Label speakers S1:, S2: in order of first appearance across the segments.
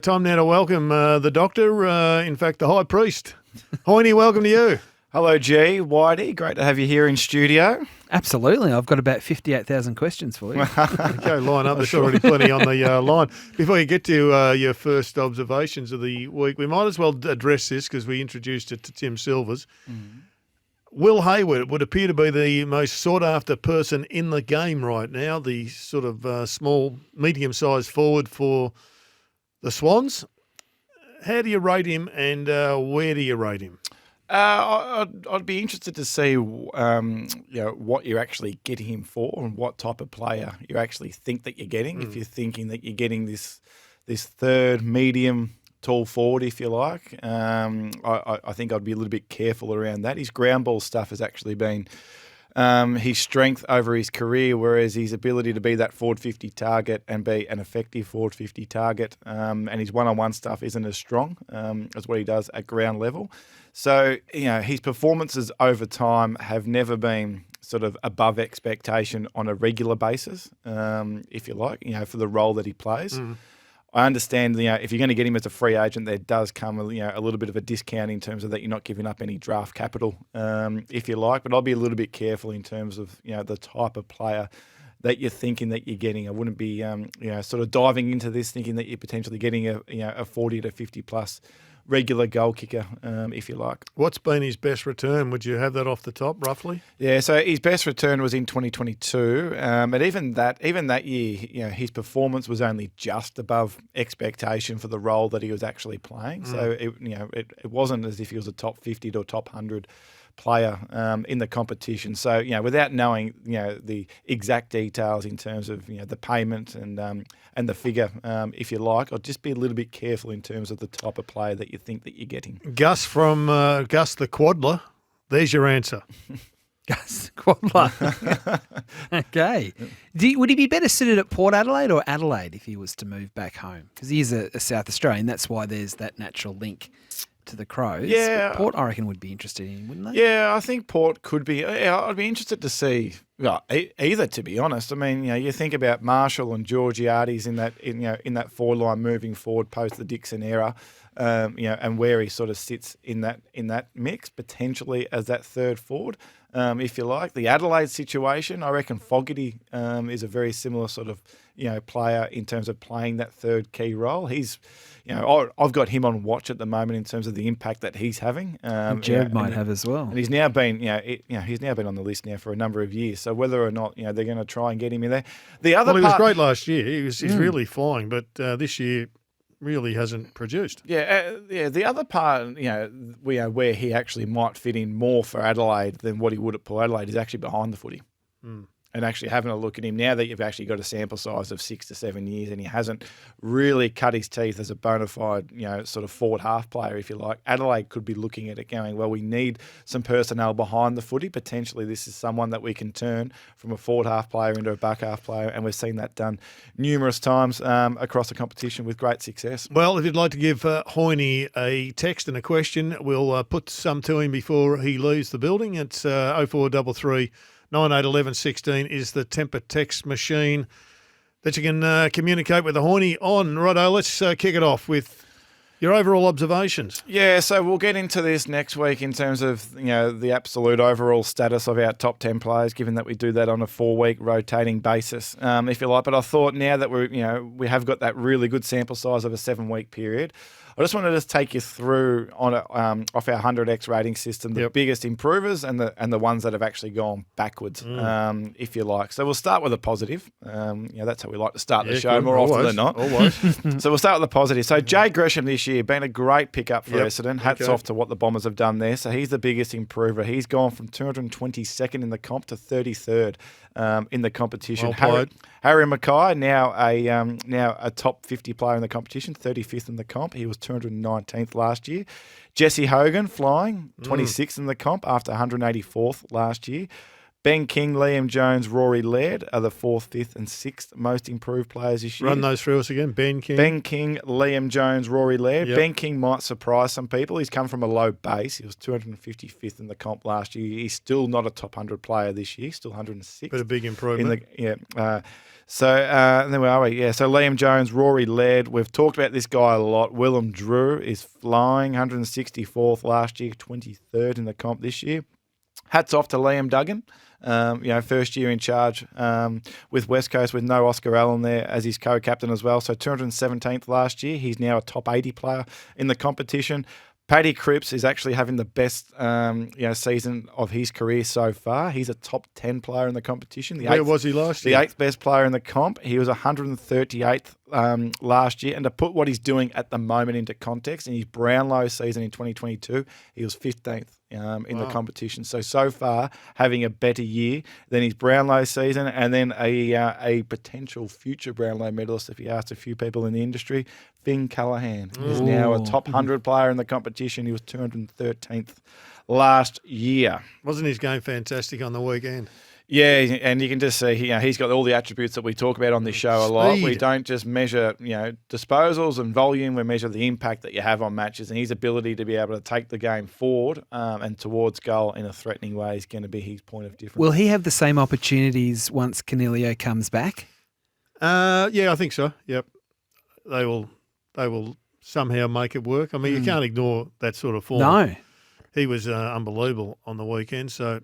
S1: Time now to welcome the doctor, in fact, the high priest. Hoyney, welcome to you.
S2: Hello, G. Whitey. Great to have you here in studio.
S3: Absolutely. I've got about 58,000 questions for you.
S1: Go line up. There's already plenty on the line. Before you get to your first observations of the week, we might as well address this because we introduced it to Tim Silvers. Will Hayward would appear to be the most sought-after person in the game right now, the sort of small, medium-sized forward for the Swans. How do you rate him and where do you rate him?
S2: I'd be interested to see what you're actually getting him for and what type of player you actually think that you're getting. If you're thinking that you're getting this third medium tall forward, if you like, I think I'd be a little bit careful around that. His ground ball stuff has actually been his strength over his career, whereas his ability to be that forward 50 target and be an effective forward 50 target and his one-on-one stuff isn't as strong as what he does at ground level. So, his performances over time have never been sort of above expectation on a regular basis, if you like, for the role that he plays. I understand, if you're going to get him as a free agent, there does come, a little bit of a discount in terms of that you're not giving up any draft capital, if you like. But I'll be a little bit careful in terms of, the type of player that you're thinking that you're getting. I wouldn't be, sort of diving into this thinking that you're potentially getting a 40 to 50 plus regular goal kicker, if you like.
S1: What's been his best return? Would you have that off the top, roughly?
S2: Yeah, so his best return was in 2022, but even that year, his performance was only just above expectation for the role that he was actually playing. So it wasn't as if he was a top 50 to a top 100 player in the competition. So without knowing the exact details in terms of the payment and the figure, if you like, I'd just be a little bit careful in terms of the type of player that you think that you're getting.
S1: Gus from Gus the Quadler. There's your answer.
S3: Gus Quadler. Okay. Would he be better suited at Port Adelaide or Adelaide if he was to move back home? Because he is a South Australian. That's why there's that natural link to the Crows.
S2: Yeah,
S3: but Port, I reckon, would be interested in him, wouldn't they?
S2: Yeah, I think Port could be. I'd be interested to see either. To be honest, I mean, you think about Marshall and Georgiades in that forward line moving forward post the Dixon era, and where he sort of sits in that mix potentially as that third forward. If you like, the Adelaide situation, I reckon Fogarty is a very similar sort of player in terms of playing that third key role. He's, I've got him on watch at the moment in terms of the impact that he's having.
S3: Gerard might have as well.
S2: And he's now been, he's now been on the list now for a number of years. So whether or not they're going to try and get him in there, he
S1: was great last year. He's really flying, but this year really hasn't produced.
S2: The other part, where he actually might fit in more for Adelaide than what he would at Port Adelaide is actually behind the footy. And actually having a look at him now that you've actually got a sample size of 6 to 7 years and he hasn't really cut his teeth as a bona fide, sort of forward half player, if you like. Adelaide could be looking at it going, well, we need some personnel behind the footy. Potentially this is someone that we can turn from a forward half player into a back half player, and we've seen that done numerous times across the competition with great success.
S1: Well, if you'd like to give Hoyney a text and a question, we'll put some to him before he leaves the building. It's 0433 9811 16 is the temper text machine that you can communicate with the Hoyney on. Righto, let's kick it off with your overall observations.
S2: Yeah, so we'll get into this next week in terms of the absolute overall status of our top 10 players, given that we do that on a 4-week rotating basis, if you like. But I thought now that we have got that really good sample size of a 7-week period, I just wanted to take you through on off our 100x rating system the biggest improvers and the ones that have actually gone backwards, if you like. So we'll start with a positive. That's how we like to start the show more often than not.
S1: Always.
S2: So we'll start with the positive. So Jay Gresham this year been a great pickup for Essendon. Hats off to what the Bombers have done there. So he's the biggest improver. He's gone from 222nd in the comp to 33rd in the competition.
S1: Well
S2: Harry Mackay, now a top 50 player in the competition, 35th in the comp. He was 219th last year. Jesse Hogan flying, 26th in the comp after 184th last year. Ben King, Liam Jones, Rory Laird are the 4th, 5th and 6th most improved players this year.
S1: Run those through us again. Ben King,
S2: Liam Jones, Rory Laird. Yep. Ben King might surprise some people. He's come from a low base. He was 255th in the comp last year. He's still not a top 100 player this year, still 106th.
S1: But a big improvement.
S2: So and then where are we? Yeah, so Liam Jones, Rory Laird. We've talked about this guy a lot. Willem Drew is flying, 164th last year, 23rd in the comp this year. Hats off to Liam Duggan. First year in charge with West Coast with no Oscar Allen there as his co-captain as well. So 217th last year. He's now a top 80 player in the competition. Paddy Cripps is actually having the best season of his career so far. He's a top 10 player in the competition.
S1: Where was he last year?
S2: The 8th best player in the comp. He was 138th last year. And to put what he's doing at the moment into context, in his Brownlow season in 2022, he was 15th in the competition. So far, having a better year than his Brownlow season, and then a potential future Brownlow medalist, if you asked a few people in the industry. Finn Callahan is now a top 100 player in the competition. He was 213th last year.
S1: Wasn't his game fantastic on the weekend?
S2: Yeah, and you can just see he's got all the attributes that we talk about on this show a lot. We don't just measure disposals and volume. We measure the impact that you have on matches, and his ability to be able to take the game forward and towards goal in a threatening way is going to be his point of difference.
S3: Will he have the same opportunities once Canelio comes back?
S1: Yeah, I think so. Yep, they will somehow make it work. I mean, you can't ignore that sort of form.
S3: No,
S1: he was unbelievable on the weekend. So.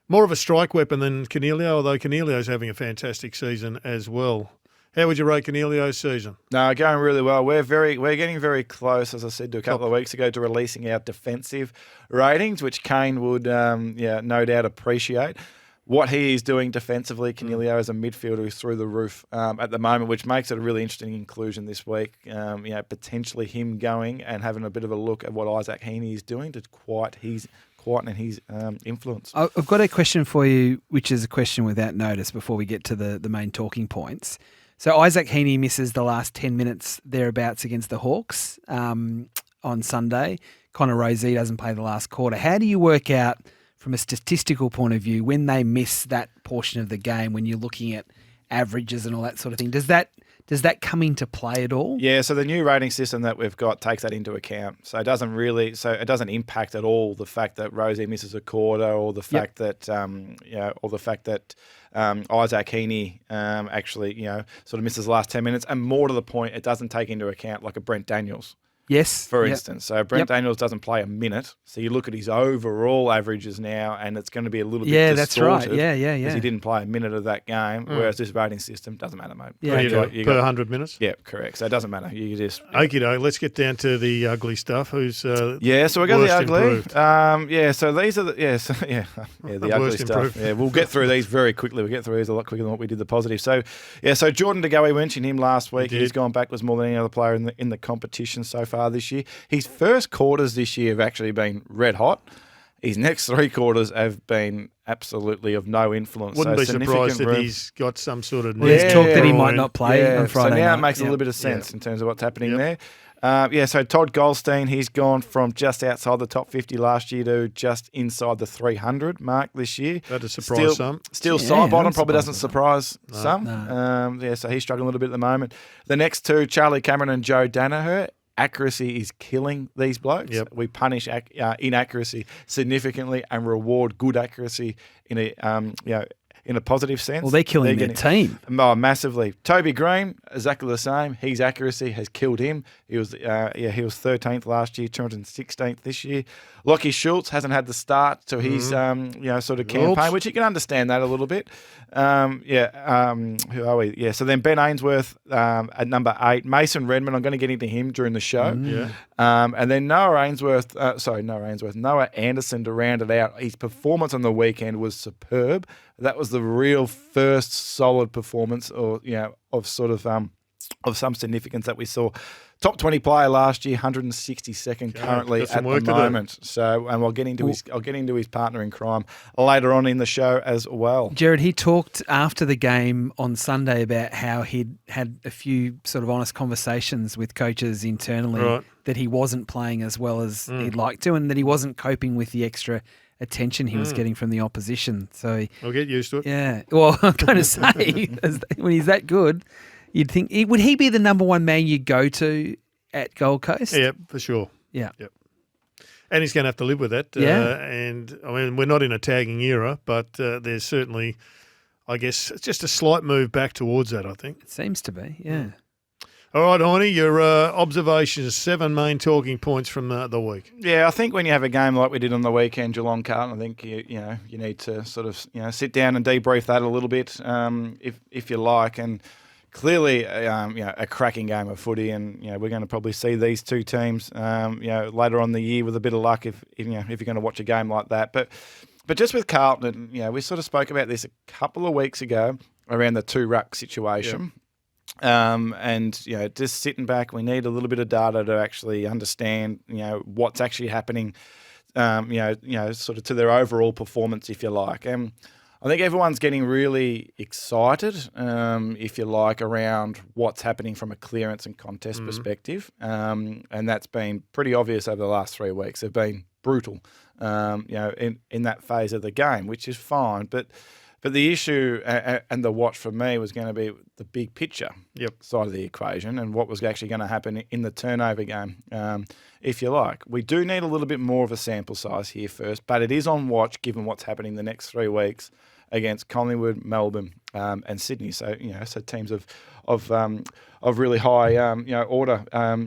S1: More of a strike weapon than Canelio, although Canelio's having a fantastic season as well. How would you rate Canelio's season?
S2: No, going really well. We're getting very close, as I said a couple of weeks ago, to releasing our defensive ratings, which Kane would, no doubt appreciate. What he is doing defensively, Canelio as a midfielder is through the roof at the moment, which makes it a really interesting inclusion this week. Potentially him going and having a bit of a look at what Isaac Heaney is doing to quieten his influence.
S3: I've got a question for you, which is a question without notice before we get to the main talking points. So Isaac Heaney misses the last 10 minutes thereabouts against the Hawks on Sunday. Connor Rozee doesn't play the last quarter. How do you work out, from a statistical point of view, when they miss that portion of the game, when you're looking at averages and all that sort of thing? Does that come into play at all?
S2: Yeah, so the new rating system that we've got takes that into account. So it doesn't impact at all the fact that Rosie misses a quarter, or the fact that Isaac Heaney actually sort of misses the last 10 minutes. And more to the point, it doesn't take into account like a Brent Daniels.
S3: Yes.
S2: For instance. So Brent Daniels doesn't play a minute. So you look at his overall averages now, and it's going to be a little bit distorted.
S3: That's right. Yeah.
S2: Because he didn't play a minute of that game, whereas this rating system doesn't matter, mate.
S1: Yeah, per 100 minutes?
S2: Yeah, correct. So it doesn't matter. You just...
S1: Okie doke, let's get down to the ugly stuff. Who's
S2: so we got the ugly. So these are the ugly stuff.
S1: Improved.
S2: Yeah, we'll get through these very quickly. We'll get through these a lot quicker than what we did the positive. So Jordan De Goey, we mentioned him last week. He's gone backwards more than any other player in the competition so far this year. His first quarters this year have actually been red hot. His next three quarters have been absolutely of no influence.
S1: Wouldn't be surprised if he's got some sort of...
S3: There's talk that he might not play on Friday
S2: night. So now
S3: night.
S2: it makes a little bit of sense in terms of what's happening there. So Todd Goldstein, he's gone from just outside the top 50 last year to just inside the 300 mark this year.
S1: That'd surprise some.
S2: Still side bottom, probably doesn't surprise some. No. So he's struggling a little bit at the moment. The next two, Charlie Cameron and Joe Danaher. Accuracy is killing these blokes.
S1: Yep.
S2: We punish inaccuracy significantly and reward good accuracy in a positive sense.
S3: Well, they're killing their team.
S2: Oh, massively. Toby Green, exactly the same. His accuracy has killed him. He was 13th last year, 216th this year. Lockie Schultz hasn't had the start to his sort of campaign, which you can understand that a little bit. Who are we? Yeah. So then Ben Ainsworth at number 8. Mason Redmond, I'm going to get into him during the show. And then Noah Anderson to round it out. His performance on the weekend was superb. That was the real first solid performance, of some significance that we saw. Top 20 player last year, 162nd currently at the moment. So, and I'll get into his partner in crime later on in the show as well.
S3: Gerard, he talked after the game on Sunday about how he'd had a few sort of honest conversations with coaches internally that he wasn't playing as well as he'd like to, and that he wasn't coping with the extra attention he was getting from the opposition. So
S1: I'll get used to it.
S3: Yeah. Well, I'm going to say, when he's that good, you'd think, would he be the number one man you go to at Gold Coast?
S1: Yeah, for sure.
S3: Yeah.
S1: Yep. And he's going to have to live with that. And, I mean, we're not in a tagging era, but there's certainly I guess it's just a slight move back towards that, I think.
S3: It seems to be, yeah.
S1: All right, Hoyney, your observations, 7 main talking points from the week.
S2: Yeah, I think when you have a game like we did on the weekend, Geelong Carlton, I think you need to sort of sit down and debrief that a little bit, if you like. And clearly, a cracking game of footy, and we're going to probably see these two teams, later on in the year with a bit of luck if you're going to watch a game like that. But just with Carlton, we sort of spoke about this a couple of weeks ago around the 2-ruck situation.
S1: Yep.
S2: And just sitting back, we need a little bit of data to actually understand, what's actually happening, sort of to their overall performance, if you like. And I think everyone's getting really excited, if you like, around what's happening from a clearance and contest perspective. And that's been pretty obvious over the last 3 weeks. They've been brutal, in that phase of the game, which is fine. But the issue and the watch for me was going to be the big picture side of the equation and what was actually going to happen in the turnover game, if you like. We do need a little bit more of a sample size here first, but it is on watch given what's happening the next 3 weeks against Collingwood, Melbourne, and Sydney. So so teams of really high order,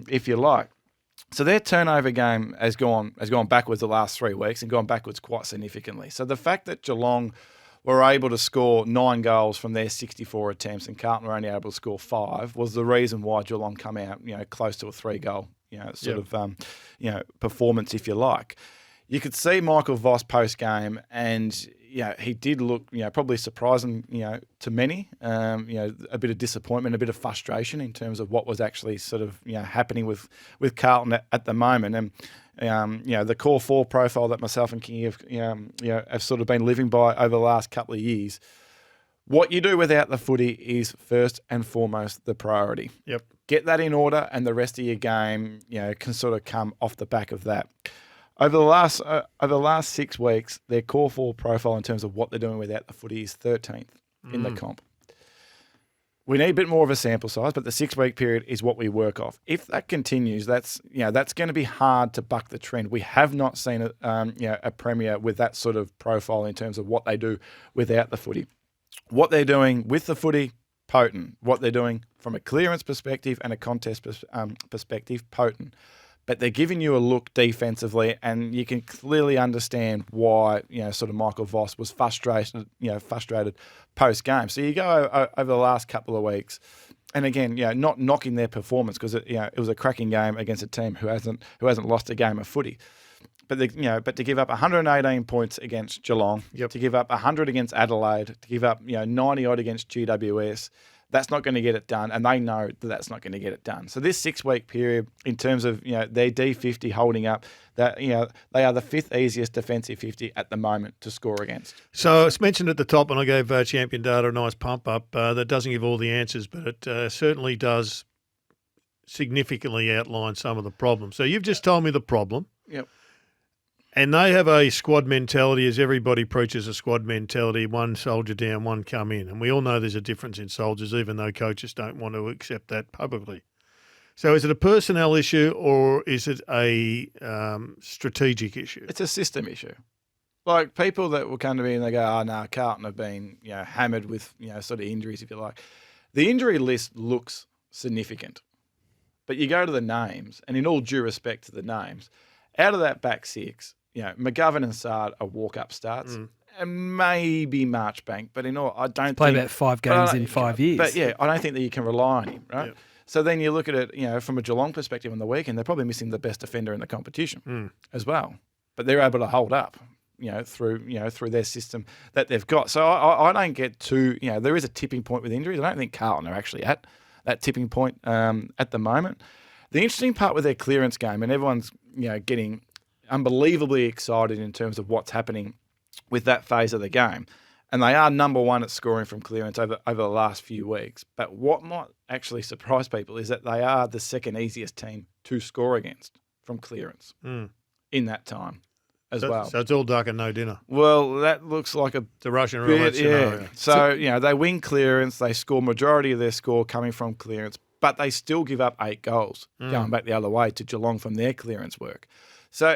S2: if you like. So their turnover game has gone backwards the last 3 weeks and gone backwards quite significantly. So the fact that Geelong were able to score 9 goals from their 64 attempts and Carlton were only able to score 5 was the reason why Geelong come out, close to a 3-goal, performance, if you like. You could see Michael Voss post-game and, he did look, probably surprising, to many, a bit of disappointment, a bit of frustration in terms of what was actually sort of, happening with Carlton at the moment. And, the core 4 profile that myself and Kingy have sort of been living by over the last couple of years. What you do without the footy is first and foremost the priority.
S1: Yep.
S2: Get that in order, and the rest of your game, can sort of come off the back of that. Over the last 6 weeks, their core 4 profile in terms of what they're doing without the footy is 13th in the comp. We need a bit more of a sample size, but the 6-week period is what we work off. If that continues, that's going to be hard to buck the trend. We have not seen a premier with that sort of profile in terms of what they do without the footy. What they're doing with the footy, potent. What they're doing from a clearance perspective and a contest perspective, potent. But they're giving you a look defensively, and you can clearly understand why, sort of Michael Voss was frustrated post game. So you go over the last couple of weeks, and again, not knocking their performance because it was a cracking game against a team who hasn't lost a game of footy. But to give up 118 points against Geelong, to give up 100 against Adelaide, to give up 90 odd against GWS. That's not going to get it done, and they know that that's not going to get it done. So this 6-week period, in terms of their D50 holding up, that they are the 5th easiest defensive 50 at the moment to score against.
S1: So it's mentioned at the top, and I gave Champion Data a nice pump up. That doesn't give all the answers, but it certainly does significantly outline some of the problems. So you've just told me the problem.
S2: Yep.
S1: And they have a squad mentality, as everybody preaches a squad mentality, one soldier down, one come in. And we all know there's a difference in soldiers, even though coaches don't want to accept that publicly. So is it a personnel issue or is it a strategic issue?
S2: It's a system issue. Like people that will come to me and they go, oh, no, Carlton have been hammered with sort of injuries, if you like. The injury list looks significant. But you go to the names, and in all due respect to the names, out of that back 6, McGovern and Sard are walk-up starts, and maybe Marchbank, but I don't
S3: play
S2: think...
S3: about 5 games in 5 years.
S2: But I don't think that you can rely on him, right? Yep. So then you look at it, from a Geelong perspective on the weekend, they're probably missing the best defender in the competition as well. But they're able to hold up, through their system that they've got. So I don't get too, there is a tipping point with injuries. I don't think Carlton are actually at that tipping point at the moment. The interesting part with their clearance game, and everyone's getting unbelievably excited in terms of what's happening with that phase of the game. And they are number 1 at scoring from clearance over the last few weeks. But what might actually surprise people is that they are the 2nd easiest team to score against from clearance in that time as well.
S1: So it's all duck and no dinner.
S2: Well, that looks like
S1: the Russian roulette scenario.
S2: So, they win clearance. They score majority of their score coming from clearance. but they still give up 8 goals going back the other way to Geelong from their clearance work. So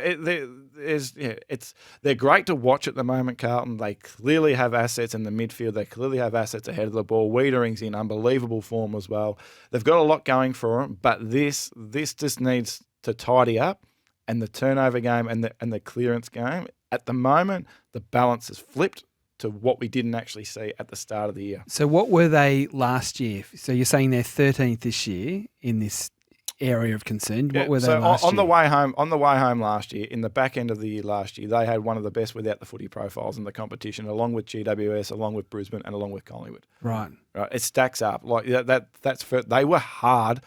S2: they're great to watch at the moment, Carlton. They clearly have assets in the midfield. They clearly have assets ahead of the ball. Wiedering's in unbelievable form as well. They've got a lot going for them, but this just needs to tidy up. And the turnover game and the clearance game, at the moment, the balance is flipped to what we didn't actually see at the start of the year.
S3: So what were they last year? So you're saying they're 13th this year in this area of concern. What were they last year?
S2: On the way home last year, in the back end of the year last year, they had one of the best without the footy profiles in the competition, along with GWS, along with Brisbane, and along with Collingwood.
S3: Right.
S2: It stacks up like that's for, they were hard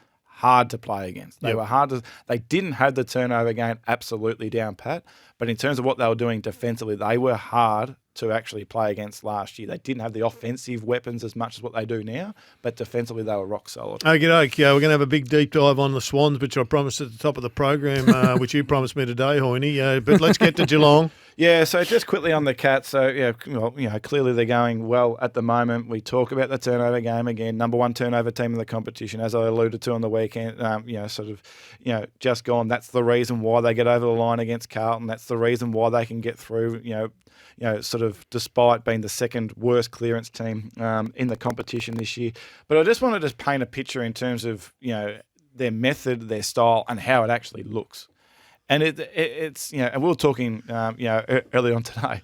S2: to play against. They were hard to. They didn't have the turnover game absolutely down pat, but in terms of what they were doing defensively, they were hard to actually play against last year. They didn't have the offensive weapons as much as what they do now, but defensively they were rock solid.
S1: Okay, we're going to have a big deep dive on the Swans, which I promised at the top of the program, which you promised me today, Hoyney. But let's get to Geelong.
S2: Yeah, so just quickly on the Cats. So, clearly they're going well at the moment. We talk about the turnover game again, number 1 turnover team in the competition, as I alluded to on the weekend, just gone. That's the reason why they get over the line against Carlton. That's the reason why they can get through, despite being the second worst clearance team in the competition this year. But I just wanted to paint a picture in terms of, their method, their style, and how it actually looks. And it's and we were talking early on today.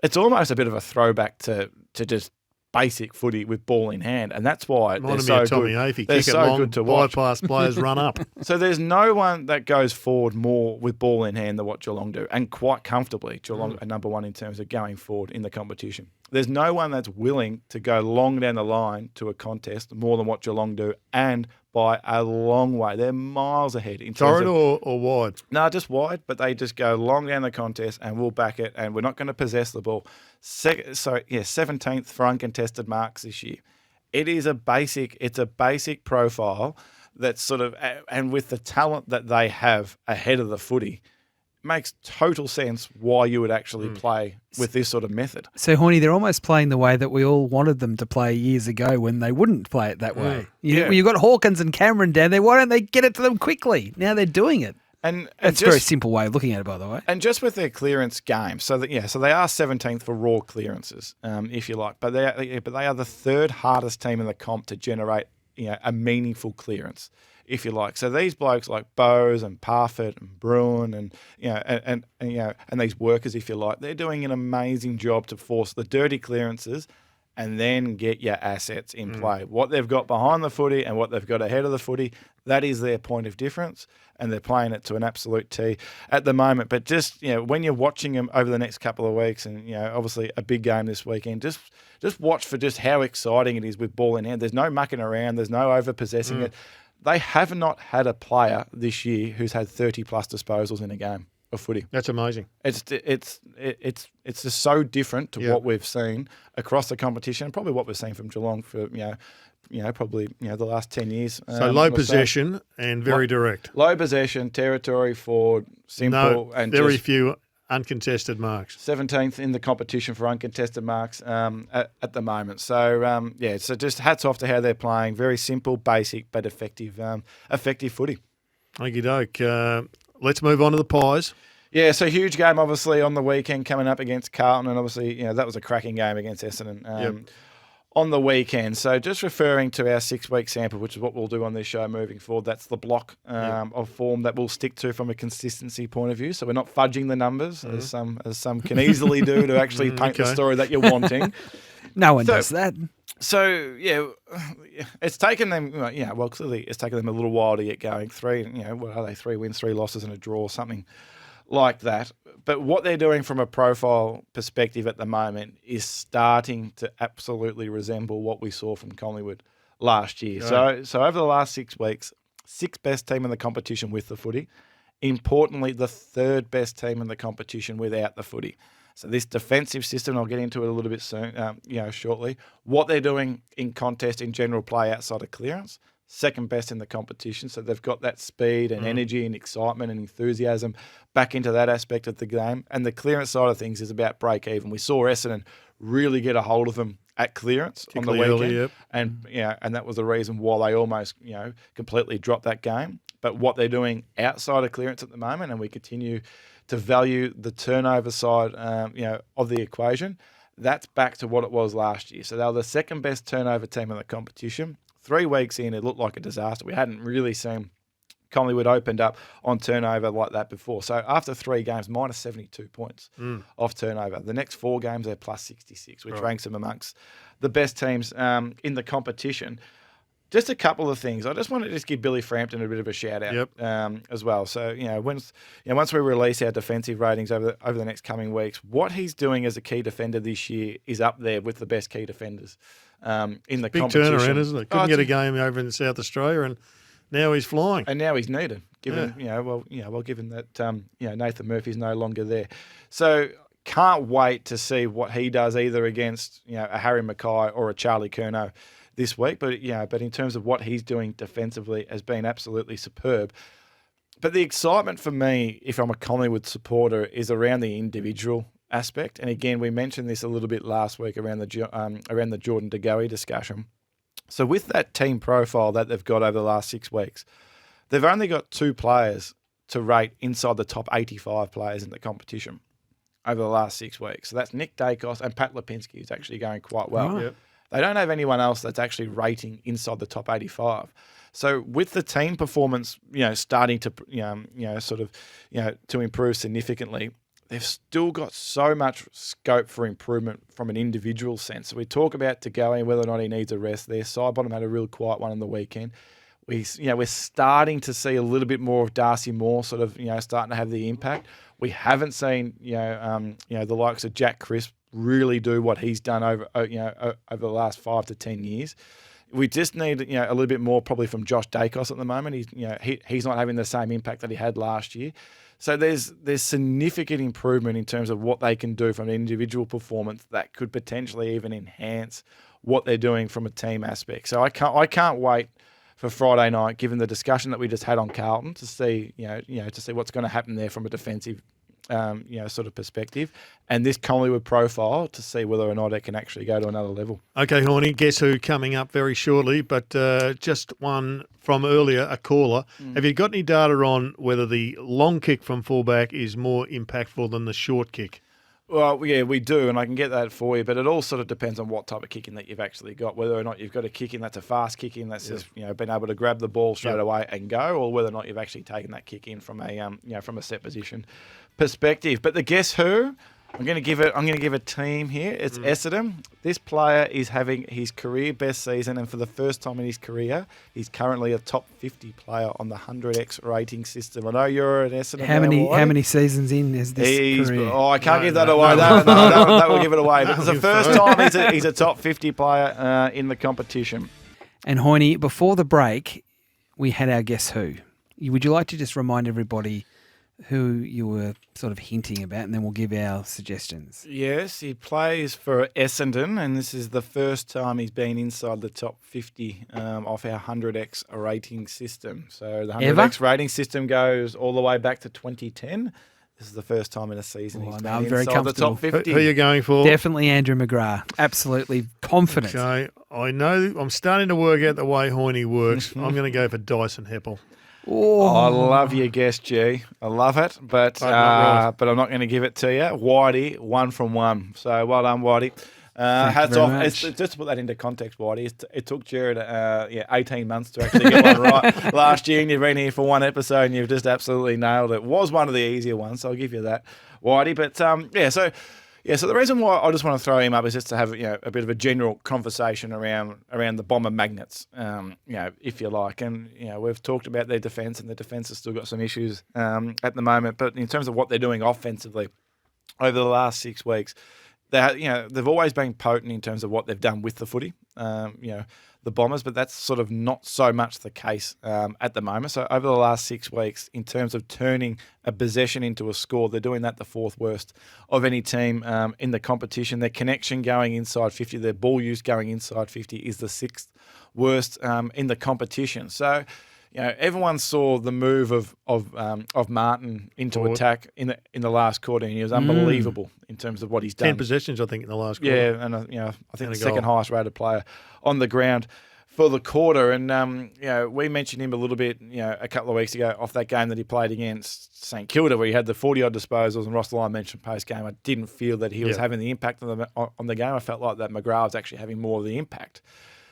S2: It's almost a bit of a throwback to just basic footy with ball in hand, and that's why they're so
S1: Tommy
S2: good.
S1: Afey,
S2: They're
S1: kick it
S2: so
S1: long,
S2: good to watch.
S1: bypass players, run up.
S2: So there's no one that goes forward more with ball in hand than what Geelong do, and quite comfortably. Geelong are number 1 in terms of going forward in the competition. There's no one that's willing to go long down the line to a contest more than what Geelong do, and by a long way. They're miles ahead. In terms
S1: Torrid or wide?
S2: No, just wide, but they just go long down the contest and we'll back it, and we're not going to possess the ball. 17th for uncontested marks this year. It's a basic profile that's sort of, and with the talent that they have ahead of the footy, makes total sense why you would actually play with this sort of method.
S3: So, Hoyney, they're almost playing the way that we all wanted them to play years ago when they wouldn't play it that way. You've got Hawkins and Cameron down there. Why don't they get it to them quickly? Now they're doing it.
S2: And
S3: that's a very simple way of looking at it, by the way.
S2: And just with their clearance game, so they are 17th for raw clearances, if you like. But they are the 3rd hardest team in the comp to generate a meaningful clearance, if you like. So these blokes like Bowes and Parfitt and Bruin and these workers, if you like, they're doing an amazing job to force the dirty clearances and then get your assets in play. What they've got behind the footy and what they've got ahead of the footy, that is their point of difference, and they're playing it to an absolute T at the moment. But just, when you're watching them over the next couple of weeks and, obviously a big game this weekend, just watch for just how exciting it is with ball in hand. There's no mucking around. There's no over-possessing it. They have not had a player this year who's had 30-plus disposals in a game of footy.
S1: That's amazing.
S2: It's just so different to what we've seen across the competition, and probably what we've seen from Geelong for probably the last 10 years.
S1: So low possession and very direct.
S2: Low possession, territory forward, simple, and
S1: very
S2: just
S1: few uncontested marks.
S2: 17th in the competition for uncontested marks at the moment. So so just hats off to how they're playing. Very simple, basic, but effective footy.
S1: Okie doke. Let's move on to the Pies.
S2: Yeah, so huge game obviously on the weekend coming up against Carlton, and obviously that was a cracking game against Essendon on the weekend. So just referring to our 6-week sample, which is what we'll do on this show moving forward, that's the block of form that we'll stick to from a consistency point of view. So we're not fudging the numbers as some can easily do to actually paint the story that you're wanting.
S3: No one does that.
S2: So it's taken them. Clearly it's taken them a little while to get going. 3 wins, 3 losses, and a draw, something like that. But what they're doing from a profile perspective at the moment is starting to absolutely resemble what we saw from Collingwood last year. Right. So over the last 6 weeks, 6th best team in the competition with the footy. Importantly, the 3rd best team in the competition without the footy. So this defensive system, I'll get into it a little bit soon, shortly. What they're doing in contest, in general play outside of clearance, 2nd best in the competition. So they've got that speed and energy and excitement and enthusiasm back into that aspect of the game. And the clearance side of things is about break even. We saw Essendon really get a hold of them at clearance on the
S1: Particularly
S2: weekend,
S1: early, yep.
S2: and that was the reason why they almost completely dropped that game. But what they're doing outside of clearance at the moment, and we continue to value the turnover side, of the equation. That's back to what it was last year. So they were the second best turnover team in the competition. 3 weeks in, it looked like a disaster. We hadn't really seen Collingwood opened up on turnover like that before. So after 3 games, minus 72 points off turnover. The next 4 games, they're plus 66, which ranks them amongst the best teams in the competition. Just a couple of things. I just want to just give Billy Frampton a bit of a shout out as well. So once we release our defensive ratings over the next coming weeks, what he's doing as a key defender this year is up there with the best key defenders in the
S1: Big
S2: competition.
S1: turnaround, isn't it? Couldn't get a game over in South Australia, and now he's flying.
S2: And now he's needed. Given that Nathan Murphy's no longer there, so can't wait to see what he does either against a Harry Mackay or a Charlie Curnow this week. But in terms of what he's doing defensively has been absolutely superb. But the excitement for me, if I'm a Collingwood supporter, is around the individual aspect. And again, we mentioned this a little bit last week around the Jordan De Goey discussion. So with that team profile that they've got over the last 6 weeks, they've only got 2 players to rate inside the top 85 players in the competition over the last 6 weeks. So that's Nick Dacos and Pat Lipinski, who's actually going quite well.
S3: Right.
S1: Yep.
S2: They don't have anyone else that's actually rating inside the top 85. So with the team performance, starting to, to improve significantly, they've still got so much scope for improvement from an individual sense. So we talk about De Goey and whether or not he needs a rest there. Sidebottom had a real quiet one on the weekend. We're starting to see a little bit more of Darcy Moore sort of, starting to have the impact. We haven't seen, the likes of Jack Crisp really do what he's done over the last 5 to 10 years. We just need, a little bit more probably from Josh Dacos at the moment. He's not having the same impact that he had last year. So there's significant improvement in terms of what they can do from an individual performance that could potentially even enhance what they're doing from a team aspect. So I can't wait for Friday night, given the discussion that we just had on Carlton, to see to see what's going to happen there from a defensive sort of perspective, and this Collingwood profile to see whether or not it can actually go to another level.
S1: Okay, Hoyney, guess who coming up very shortly, but just one from earlier, a caller. Have you got any data on whether the long kick from fullback is more impactful than the short kick?
S2: Well, yeah, we do, and I can get that for you, but it all sort of depends on what type of kicking that you've actually got, whether or not you've got a kick in that's a fast kick in that's just been able to grab the ball straight away and go, or whether or not you've actually taken that kick in from a set position perspective. But the guess who? I'm going to give a team here. It's Essendon. This player is having his career best season, and for the first time in his career, he's currently a top 50 player on the 100x rating system. I know you're an Essendon.
S3: How many seasons in is this career?
S2: Oh, I can't give that away. That will give it away. But it's the first time he's a top 50 player in the competition.
S3: And Hoyney, before the break, we had our guess who. Would you like to just remind everybody who you were sort of hinting about, and then we'll give our suggestions?
S2: Yes, he plays for Essendon, and this is the first time he's been inside the top 50 off our 100x rating system. So the 100x rating system goes all the way back to 2010. This is the first time in a season he's been
S3: I'm very
S2: inside the top 50.
S1: Who are you going for?
S3: Definitely Andrew McGrath. Absolutely confident.
S1: Okay, I know I'm starting to work out the way Hoyney works. I'm going to go for Dyson Heppel.
S3: Oh,
S2: I love your guess, G. I love it, but I'm not going to give it to you. Whitey, 1 from 1. So well done, Whitey. Hats off. Just to put that into context, Whitey, it took Gerard 18 months to actually get one right last year, and you've been here for one episode and you've just absolutely nailed it. It was one of the easier ones, so I'll give you that, Whitey. But so the reason why I just want to throw him up is just to have a bit of a general conversation around the Bomber magnets, if you like. And we've talked about their defence, and their defence has still got some issues at the moment. But in terms of what they're doing offensively over the last 6 weeks, they've always been potent in terms of what they've done with the footy. The Bombers, but that's sort of not so much the case at the moment. So over the last 6 weeks, in terms of turning a possession into a score, they're doing that the 4th worst of any team in the competition. Their connection going inside 50, their ball use going inside 50 is the 6th worst in the competition. So, everyone saw the move of Martin into
S1: Forward.
S2: attack in the last quarter, and he was unbelievable in terms of what he's
S1: 10
S2: done.
S1: possessions, I think, in the last quarter.
S2: Yeah, and I think
S1: And
S2: the
S1: a
S2: second
S1: goal.
S2: highest rated player on the ground for the quarter. And we mentioned him a little bit, a couple of weeks ago off that game that he played against St Kilda, where he had the 40-odd disposals. And Ross Lyon mentioned post game, I didn't feel that he was having the impact on the game. I felt like that McGrath was actually having more of the impact.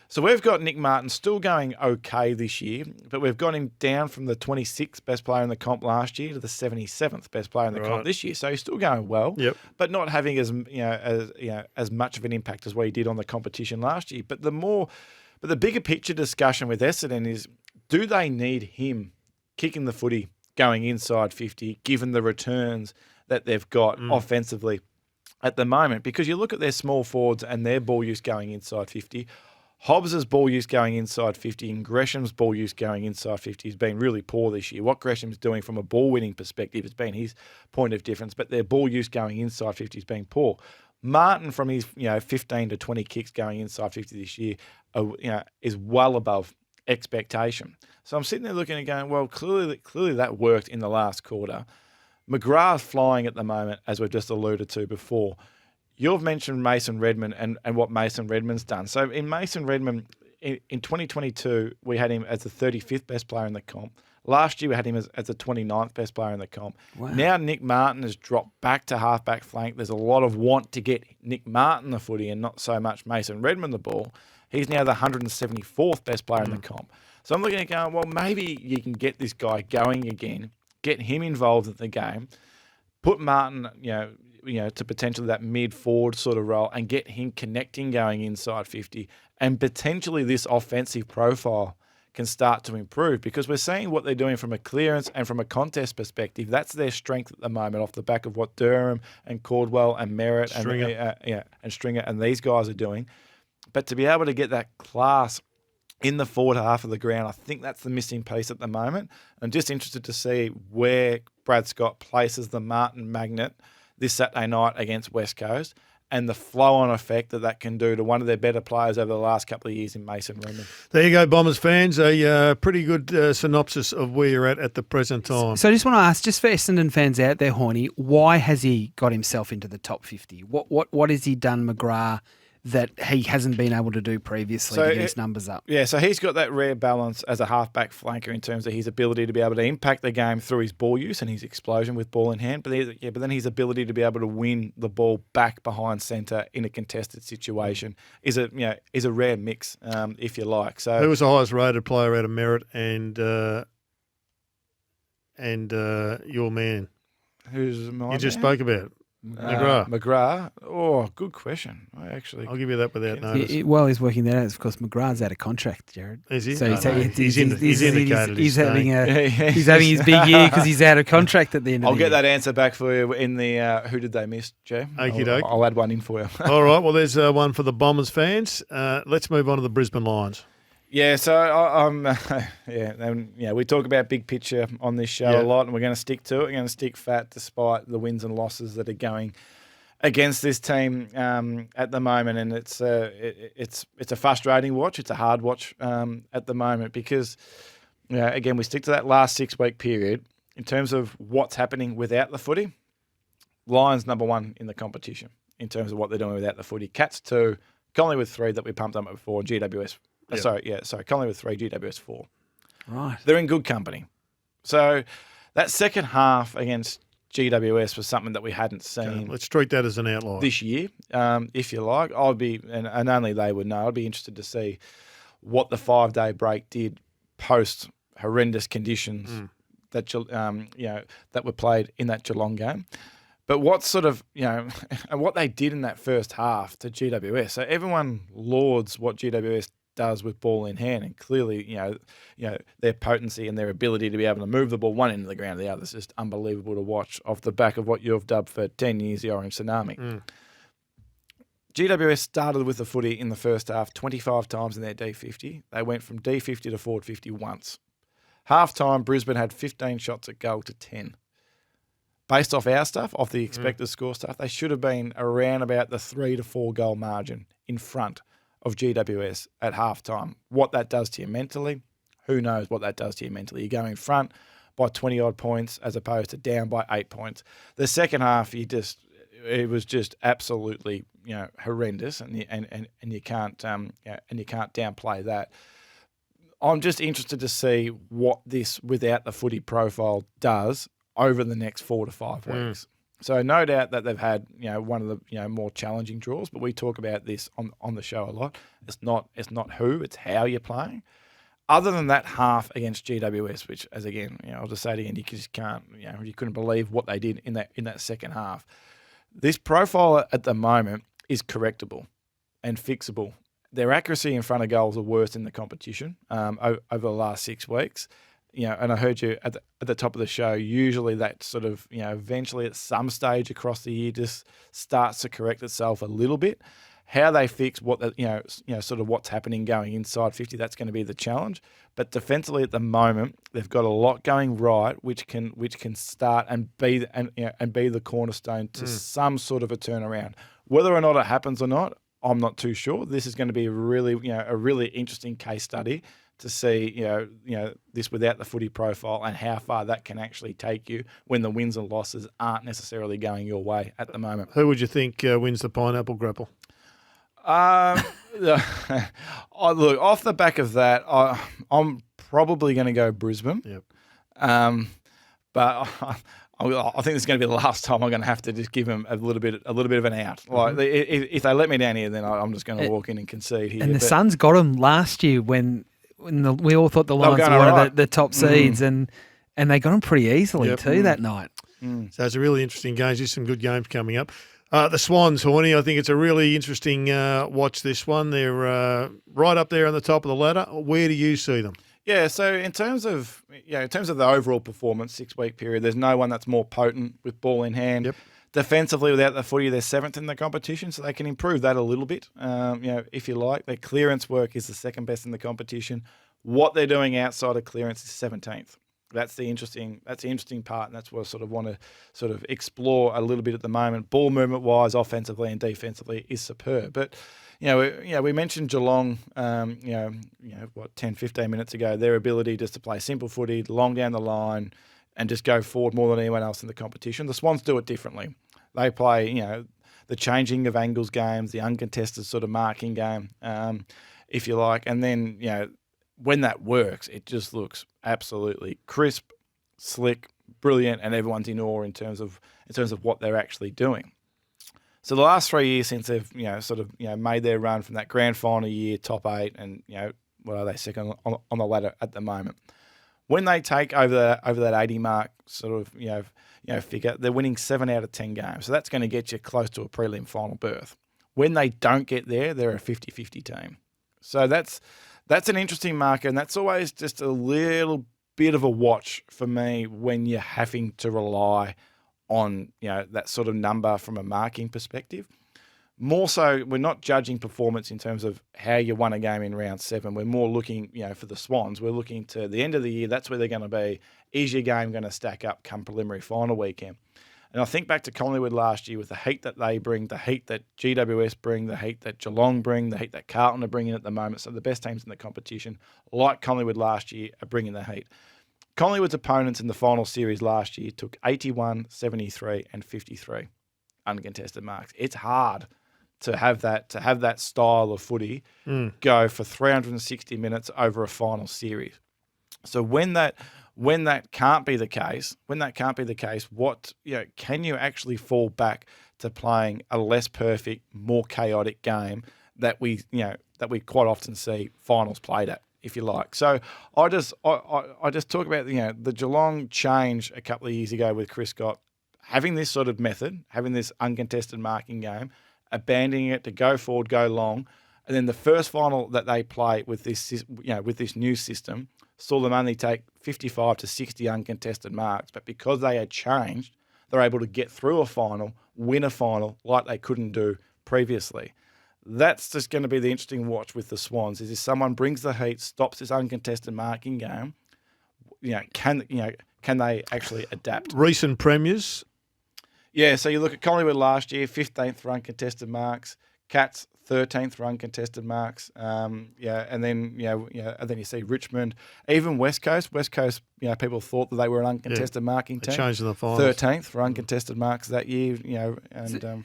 S2: So we've got Nick Martin still going okay this year, but we've got him down from the 26th best player in the comp last year to the 77th best player in the comp this year. So he's still going well, but not having as much of an impact as what he did on the competition last year. But the bigger picture discussion with Essendon is, do they need him kicking the footy going inside 50, given the returns that they've got offensively at the moment? Because you look at their small forwards and their ball use going inside 50. Hobbs's ball use going inside 50 and Gresham's ball use going inside 50 has been really poor this year. What Gresham's doing from a ball-winning perspective has been his point of difference, but their ball use going inside 50 has been poor. Martin, from his 15 to 20 kicks going inside 50 this year, is well above expectation. So I'm sitting there looking and going, well, clearly that worked in the last quarter. McGrath flying at the moment, as we've just alluded to before. You've mentioned Mason Redmond and what Mason Redmond's done. So in Mason Redmond, in 2022, we had him as the 35th best player in the comp. Last year, we had him as the 29th best player in the comp.
S3: Wow.
S2: Now Nick Martin has dropped back to halfback flank. There's a lot of want to get Nick Martin the footy and not so much Mason Redmond the ball. He's now the 174th best player in the comp. So I'm looking at going, well, maybe you can get this guy going again, get him involved in the game, put Martin, to potentially that mid-forward sort of role and get him connecting going inside 50, and potentially this offensive profile can start to improve, because we're seeing what they're doing from a clearance and from a contest perspective. That's their strength at the moment, off the back of what Durham and Caldwell and Merritt and Stringer and these guys are doing. But to be able to get that class in the forward half of the ground, I think that's the missing piece at the moment. I'm just interested to see where Brad Scott places the Martin magnet this Saturday night against West Coast, and the flow-on effect that can do to one of their better players over the last couple of years in Mason Redmond.
S1: There you go, Bombers fans. A pretty good synopsis of where you're at the present time.
S3: So I just want to ask, just for Essendon fans out there, Hoyney, why has he got himself into the top 50? What has he done, McGrath, that he hasn't been able to do previously to get his numbers up?
S2: Yeah, so he's got that rare balance as a halfback flanker in terms of his ability to be able to impact the game through his ball use and his explosion with ball in hand. But then his ability to be able to win the ball back behind centre in a contested situation is a rare mix, if you like. So
S1: who was the highest rated player out of Merritt and your man?
S2: Who's my
S1: You just
S2: man?
S1: spoke about McGrath.
S2: McGrath. Oh, good question.
S1: I'll give you that without notice.
S3: While he's working that out, of course, McGrath's out of contract, Jared.
S1: Is he?
S3: So
S1: He's indicated
S3: he's
S1: staying.
S3: having his big year because he's out of contract at the end of
S2: I'll
S3: the
S2: get
S3: year.
S2: that answer back for you in the who did they miss, Joe?
S1: Okie doke.
S2: I'll add one in for you.
S1: All right, well, there's one for the Bombers fans. Let's move on to the Brisbane Lions.
S2: Yeah, so I'm we talk about big picture on this show a lot, and we're going to stick to it. We're going to stick fat despite the wins and losses that are going against this team at the moment, and it's a frustrating watch. It's a hard watch at the moment because, again, we stick to that last 6-week period in terms of what's happening without the footy. Lions number one in the competition in terms of what they're doing without the footy. Cats 2, Collingwood 3 that we pumped up before, and GWS. Sorry, Collingwood 3, GWS 4.
S3: Right.
S2: They're in good company. So that second half against GWS was something that we hadn't seen.
S1: Okay, let's treat that as an outlier
S2: this year, if you like. I'd be, and only they would know, I'd be interested to see what the 5-day break did post horrendous conditions that that were played in that Geelong game. But what sort of, and what they did in that first half to GWS. So everyone lauds what GWS does with ball in hand, and clearly, their potency and their ability to be able to move the ball one end of the ground to the other is just unbelievable to watch off the back of what you've dubbed for 10 years the Orange Tsunami. GWS started with the footy in the first half 25 times in their D50. They went from D50 to forward 50 once. Half-time, Brisbane had 15 shots at goal to 10. Based off our stuff, off the expected score stuff, they should have been around about the 3 to 4 goal margin in front of GWS at halftime. What that does to you mentally, who knows what that does to you mentally? You go in front by 20-odd points as opposed to down by 8 points. The second half, it was just absolutely horrendous, and you can't downplay that. I'm just interested to see what this without the footy profile does over the next 4 to 5 weeks. So no doubt that they've had one of the more challenging draws, but we talk about this on the show a lot. It's not who, it's how you're playing. Other than that half against GWS, which, as again, I'll just say it again, you just can't, you couldn't believe what they did in that second half. This profile at the moment is correctable and fixable. Their accuracy in front of goals are worse in the competition over the last 6 weeks. And I heard you at the top of the show. Usually, that sort of eventually at some stage across the year just starts to correct itself a little bit. How they fix what sort of what's happening going inside 50, that's going to be the challenge. But defensively at the moment, they've got a lot going right, which can start and be the cornerstone to some sort of a turnaround. Whether or not it happens or not, I'm not too sure. This is going to be a really interesting case study to see this without the footy profile and how far that can actually take you when the wins and losses aren't necessarily going your way at the moment.
S1: Who would you think wins the pineapple grapple?
S2: Look, off the back of that, I'm probably going to go Brisbane.
S1: Yep.
S2: But I think this is going to be the last time I'm going to have to just give them a little bit of an out. Like if they let me down here, then I'm just going to walk in and concede here.
S3: And the Suns got them last year when we all thought the Lions were one of the top seeds, and they got them pretty easily too that night.
S1: So it's a really interesting game. There's some good games coming up. The Swans, Hoyney, I think it's a really interesting watch, this one. They're right up there on the top of the ladder. Where do you see them?
S2: Yeah, so in terms of the overall performance, 6-week period, there's no one that's more potent with ball in hand.
S1: Yep.
S2: Defensively, without the footy, they're 7th in the competition, so they can improve that a little bit, if you like. Their clearance work is the second best in the competition. What they're doing outside of clearance is 17th. That's the interesting part, and that's what I sort of want to sort of explore a little bit at the moment. Ball movement wise, offensively and defensively, is superb. But we mentioned Geelong, 10, 15 minutes ago, their ability just to play simple footy, long down the line, and just go forward more than anyone else in the competition. The Swans do it differently. They play, the changing of angles games, the uncontested sort of marking game, if you like, and then when that works, it just looks absolutely crisp, slick, brilliant, and everyone's in awe in terms of what they're actually doing. So the last 3 years since they've made their run from that grand final year, top 8, and what are they, second on the ladder at the moment? When they take over that 80 mark figure, they're winning 7 out of 10 games. So that's going to get you close to a prelim final berth. When they don't get there, they're a 50-50 team. So that's an interesting marker, and that's always just a little bit of a watch for me when you're having to rely on that sort of number from a marking perspective. More so, we're not judging performance in terms of how you won a game in round 7. We're more looking, for the Swans, we're looking to the end of the year. That's where they're going to be. Is your game going to stack up come preliminary final weekend? And I think back to Collingwood last year with the heat that they bring, the heat that GWS bring, the heat that Geelong bring, the heat that Carlton are bringing at the moment. So the best teams in the competition, like Collingwood last year, are bringing the heat. Collingwood's opponents in the final series last year took 81, 73 and 53 uncontested marks. It's hard to have that style of footy go for 360 minutes over a final series. So when that can't be the case, what can you actually fall back to playing a less perfect, more chaotic game that we quite often see finals played at, if you like. So I just talk about the Geelong change a couple of years ago with Chris Scott, having this sort of method, having this uncontested marking game, abandoning it to go forward, go long, and then the first final that they play with this new system saw them only take 55 to 60 uncontested marks, but because they had changed, they're able to get through a final, win a final like they couldn't do previously. That's just going to be the interesting watch with the Swans. Is if someone brings the heat, stops this uncontested marking game, can they actually adapt?
S1: Recent premiers.
S2: Yeah, so you look at Collingwood last year, 15th for uncontested marks. Cats, 13th for uncontested marks. And then and then you see Richmond, even West Coast. West Coast, people thought that they were an uncontested marking team.
S1: Changed in the finals.
S2: 13th for uncontested marks that year.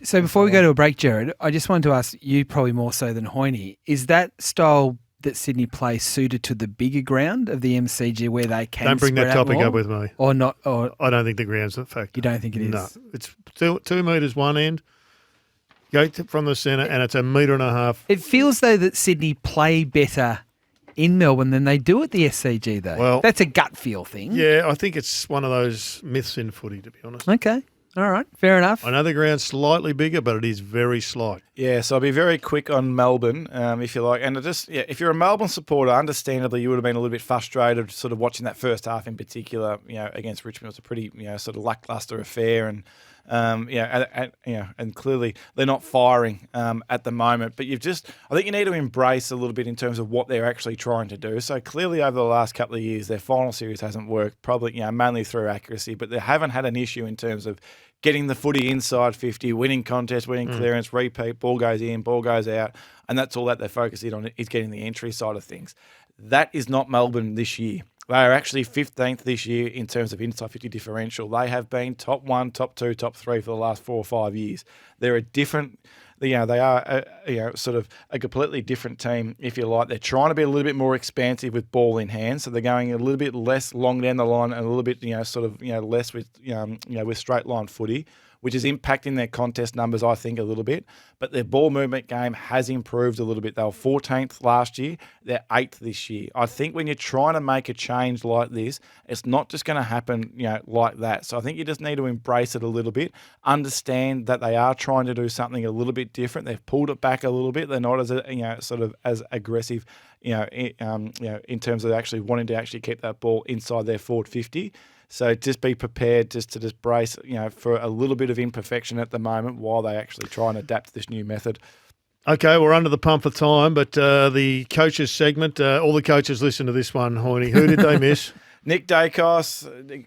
S3: So before we go to a break, Gerard, I just wanted to ask you, probably more so than Hoyney, is that style that Sydney play suited to the bigger ground of the MCG where they can
S1: Don't bring that
S3: spread out
S1: topic
S3: more?
S1: up with me.
S3: Or not? Or
S1: I don't think the ground's a factor.
S3: you don't think it is?
S1: No, it's 2 metres one end. Go from the centre, and it's 1.5 metres.
S3: It feels though that Sydney play better in Melbourne than they do at the SCG though.
S1: Well,
S3: that's a gut feel thing.
S1: Yeah, I think it's one of those myths in footy, to be honest.
S3: Okay. All right. Fair enough.
S1: I know the ground's slightly bigger, but it is very slight.
S2: Yeah, so I'll be very quick on Melbourne, if you like. And if you're a Melbourne supporter, understandably, you would have been a little bit frustrated sort of watching that first half in particular, against Richmond. It was a pretty, sort of lackluster affair. And, and clearly they're not firing at the moment. But I think you need to embrace a little bit in terms of what they're actually trying to do. So clearly over the last couple of years, their final series hasn't worked, probably, mainly through accuracy, but they haven't had an issue in terms of getting the footy inside 50, winning contests, winning clearance, repeat, ball goes in, ball goes out, and that's all that they're focusing on is getting the entry side of things. That is not Melbourne this year. They are actually 15th this year in terms of inside 50 differential. They have been top 1, top 2, top 3 for the last 4 or 5 years. They're a different... they are sort of a completely different team, if you like. They're trying to be a little bit more expansive with ball in hand, so they're going a little bit less long down the line and a little bit less with with straight line footy, which is impacting their contest numbers, I think, a little bit. But their ball movement game has improved a little bit. They were 14th last year. They're 8th this year. I think when you're trying to make a change like this, it's not just going to happen, like that. So I think you just need to embrace it a little bit, understand that they are trying to do something a little bit different. They've pulled it back a little bit. They're not as sort of as aggressive, in terms of actually wanting to actually keep that ball inside their forward 50. So just be prepared to brace, for a little bit of imperfection at the moment while they actually try and adapt to this new method.
S1: Okay, we're under the pump for time, but the coaches segment, all the coaches listen to this one, Hoyney. Who did they miss?
S2: Nick Dacos,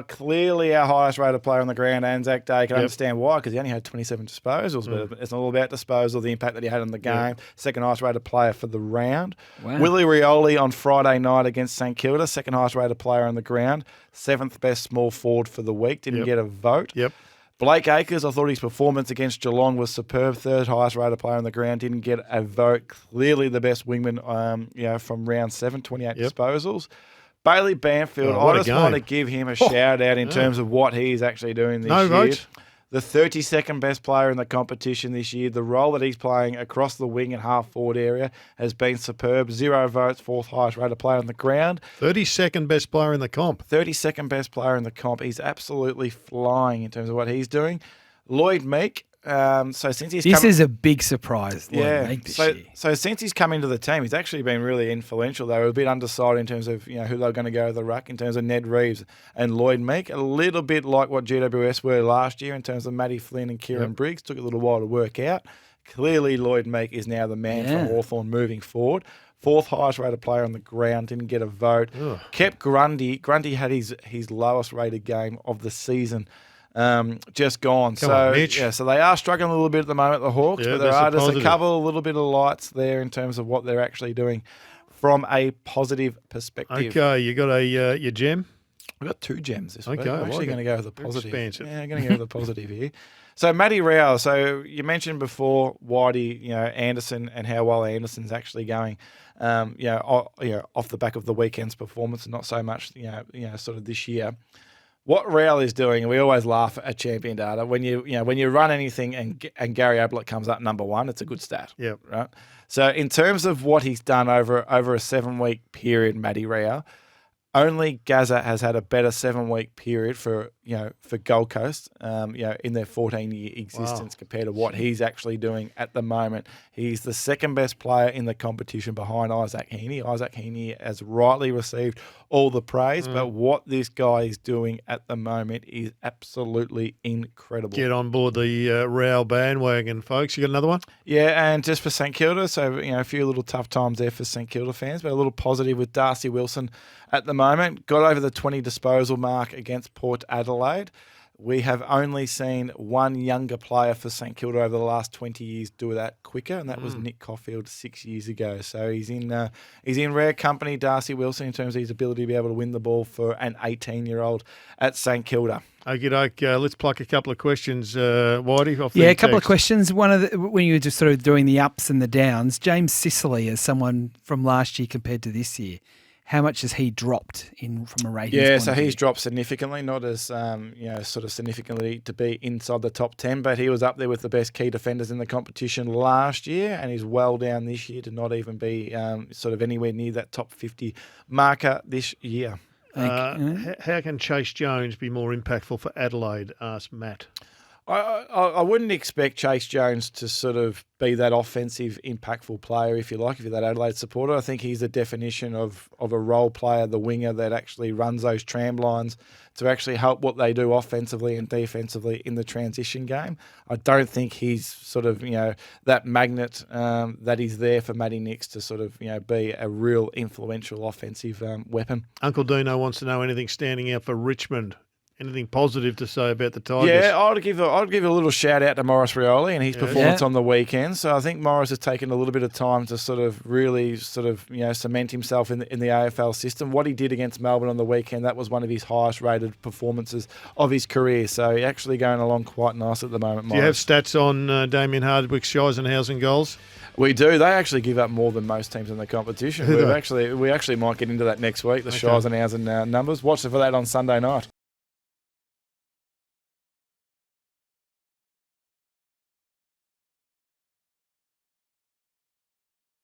S2: clearly our highest rated player on the ground, Anzac Day. Can understand why, because he only had 27 disposals, but it's not all about disposal, the impact that he had on the game. Second highest rated player for the round.
S3: Wow.
S2: Willie Rioli on Friday night against St Kilda, second highest rated player on the ground. 7th best small forward for the week, didn't get a vote.
S1: Yep.
S2: Blake Acres, I thought his performance against Geelong was superb. Third highest rated player on the ground, didn't get a vote. Clearly the best wingman, from round 7, 28 disposals. Bailey Banfield, I just want to give him a shout out in terms of what he's actually doing this year.
S1: Votes.
S2: The 32nd best player in the competition this year. The role that he's playing across the wing and half forward area has been superb. 0 votes, 4th highest rated player on the ground.
S1: 32nd best player in the comp.
S2: 32nd best player in the comp. He's absolutely flying in terms of what he's doing. Lloyd Meek. So since he's
S3: this is a big surprise. This year.
S2: So since he's come into the team, he's actually been really influential. They were a bit undecided in terms of who they were going to go to the ruck in terms of Ned Reeves and Lloyd Meek. A little bit like what GWS were last year in terms of Matty Flynn and Kieran Briggs. Took a little while to work out. Clearly, Lloyd Meek is now the man for Hawthorn moving forward. 4th highest rated player on the ground, didn't get a vote.
S1: Ugh.
S2: Kept Grundy. Grundy had his lowest rated game of the season. Just gone.
S1: Come on, Mitch.
S2: So they are struggling a little bit at the moment, the Hawks, but there are just
S1: positive.
S2: a couple, a little bit of lights there in terms of what they're actually doing from a positive perspective.
S1: Okay, you got your gem?
S2: We've got 2 gems this week.
S1: Okay,
S2: I'm
S1: I
S2: actually
S1: like
S2: going to
S1: it.
S2: go with the positive.
S1: Expansive.
S2: Yeah, I'm going to go with the positive here. So Matty Rowell, so you mentioned before Whitey, Anderson and how well Anderson's actually going, off the back of the weekend's performance and not so much, sort of this year. What Rowell is doing, and we always laugh at champion data, when you run anything and Gary Ablett comes up number 1, it's a good stat.
S1: Yep.
S2: Right. So in terms of what he's done over a 7-week period, Matty Rowell, only Gaza has had a better 7-week period for Gold Coast, in their 14-year existence compared to what he's actually doing at the moment. He's the second best player in the competition behind Isaac Heaney. Isaac Heaney has rightly received all the praise, but what this guy is doing at the moment is absolutely incredible.
S1: Get on board the Rowell bandwagon, folks. You got another one?
S2: Yeah, and just for St Kilda, so a few little tough times there for St Kilda fans, but a little positive with Darcy Wilson at the moment. Got over the 20 disposal mark against Port Adelaide. Adelaide. We have only seen one younger player for St Kilda over the last 20 years do that quicker, and that was Nick Caulfield 6 years ago. So he's in rare company, Darcy Wilson, in terms of his ability to be able to win the ball for an 18-year-old at St Kilda.
S1: Okey-doke, let's pluck a couple of questions, Whitey. Off the
S3: Yeah, a couple of
S1: text.
S3: questions. One of when you were just sort of doing the ups and the downs, James Sicily as someone from last year compared to this year, how much has he dropped from a rating?
S2: Yeah, so he's dropped significantly, not as sort of significantly to be inside the top 10, but he was up there with the best key defenders in the competition last year, and he's well down this year to not even be sort of anywhere near that top 50 marker this year.
S1: How can Chase Jones be more impactful for Adelaide? Asked Matt.
S2: I wouldn't expect Chase Jones to sort of be that offensive, impactful player, if you like, if you're that Adelaide supporter. I think he's the definition of a role player, the winger that actually runs those tram lines to actually help what they do offensively and defensively in the transition game. I don't think he's sort of, that magnet that is there for Matty Nix to sort of, be a real influential offensive weapon.
S1: Uncle Dino wants to know anything standing out for Richmond. Anything positive to say about the Tigers?
S2: Yeah, I'd give a little shout out to Morris Rioli and his performance on the weekend. So I think Morris has taken a little bit of time to sort of really cement himself in the AFL system. What he did against Melbourne on the weekend, that was one of his highest rated performances of his career. So actually going along quite nice at the moment.
S1: Do you have stats on Damien Hardwick's Scheisenhausen goals?
S2: We do. They actually give up more than most teams in the competition. We actually might get into that next week. The Scheisenhausen numbers. Watch for that on Sunday night.